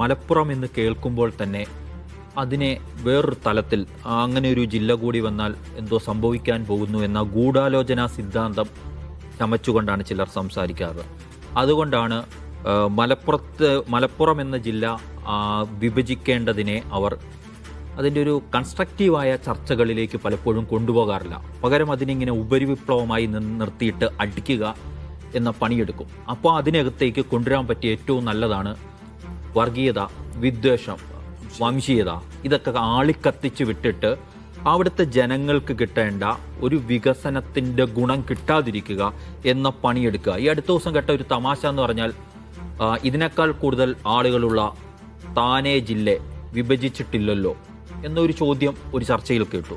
മലപ്പുറം എന്ന് കേൾക്കുമ്പോൾ തന്നെ അതിനെ വേറൊരു തലത്തിൽ അങ്ങനെ ഒരു ജില്ല കൂടി വന്നാൽ എന്തോ സംഭവിക്കാൻ പോകുന്നു എന്ന ഗൂഢാലോചനാ സിദ്ധാന്തം ചമച്ചുകൊണ്ടാണ് ചിലർ സംസാരിക്കാറ്. അതുകൊണ്ടാണ് മലപ്പുറം എന്ന ജില്ല വിഭജിക്കേണ്ടതിനെ അവർ അതിൻ്റെ ഒരു കൺസ്ട്രക്റ്റീവായ ചർച്ചകളിലേക്ക് പലപ്പോഴും കൊണ്ടുപോകാറില്ല. പകരം അതിനിങ്ങനെ ഉപരിവിപ്ലവമായി നിർത്തിയിട്ട് അടിക്കുക എന്ന പണിയെടുക്കും. അപ്പോൾ അതിനകത്തേക്ക് കൊണ്ടുവരാൻ പറ്റിയ ഏറ്റവും നല്ലതാണ് വർഗീയത, വിദ്വേഷം, വംശീയത. ഇതൊക്കെ ആളിക്കത്തിച്ച് വിട്ടിട്ട് അവിടുത്തെ ജനങ്ങൾക്ക് കിട്ടേണ്ട ഒരു വികസനത്തിൻ്റെ ഗുണം കിട്ടാതിരിക്കുക എന്ന പണിയെടുക്കുക. ഈ അടുത്ത ദിവസം കേട്ട ഒരു തമാശ എന്ന് പറഞ്ഞാൽ, ഇതിനേക്കാൾ കൂടുതൽ ആളുകളുള്ള താനെ ജില്ല വിഭജിച്ചിട്ടില്ലല്ലോ എന്നൊരു ചോദ്യം ഒരു ചർച്ചയിൽ കേട്ടു.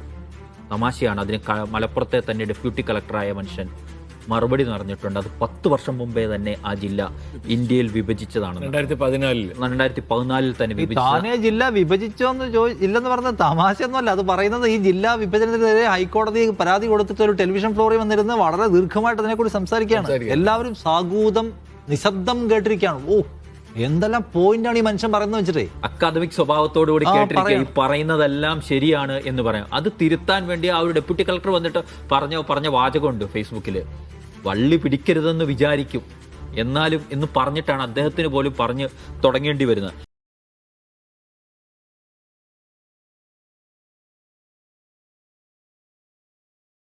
തമാശയാണ്. അതിന് മലപ്പുറത്തെ തന്നെ ഡെപ്യൂട്ടി കളക്ടറായ മനുഷ്യൻ മറുപടി പറഞ്ഞിട്ടുണ്ട്. അത് 10 വർഷം മുമ്പേ തന്നെ ആ ജില്ല ഇന്ത്യയിൽ വിഭജിച്ചതാണ്. 2014 തന്നെ താനെ ജില്ല വിഭജിച്ചോന്ന് ഇല്ലെന്ന് പറഞ്ഞ തമാശയൊന്നുമല്ല. അത് പറയുന്നത് ഈ ജില്ലാ വിഭജനത്തിനെതിരെ ഹൈക്കോടതി പരാതി കൊടുത്തിട്ട് ഒരു ടെലിവിഷൻ ഫ്ലോറിൽ വന്നിരുന്ന് വളരെ ദീർഘമായിട്ട് അതിനെക്കുറിച്ച് സംസാരിക്കുകയാണ്. എല്ലാവരും സാഗൂതം നിശബ്ദം കേട്ടിരിക്കുകയാണ്. ഓ, എന്തെല്ലാം പോയിന്റാണ് ഈ മനുഷ്യൻ പറയുന്നത് വെച്ചിട്ടേ. അക്കാദമിക് സ്വഭാവത്തോടുകൂടി കേട്ടിരിക്കുക. ഈ പറയുന്നതെല്ലാം ശരിയാണ് എന്ന് പറയാം. അത് തിരുത്താൻ വേണ്ടി ആ ഒരു ഡെപ്യൂട്ടി കളക്ടർ വന്നിട്ട് പറഞ്ഞ വാചകമുണ്ട് ഫേസ്ബുക്കിൽ. വള്ളി പിടിക്കരുതെന്ന് വിചാരിക്കും, എന്നാലും എന്ന് പറഞ്ഞിട്ടാണ് അദ്ദേഹത്തിന് പോലും പറഞ്ഞ് തുടങ്ങേണ്ടി വരുന്നത്.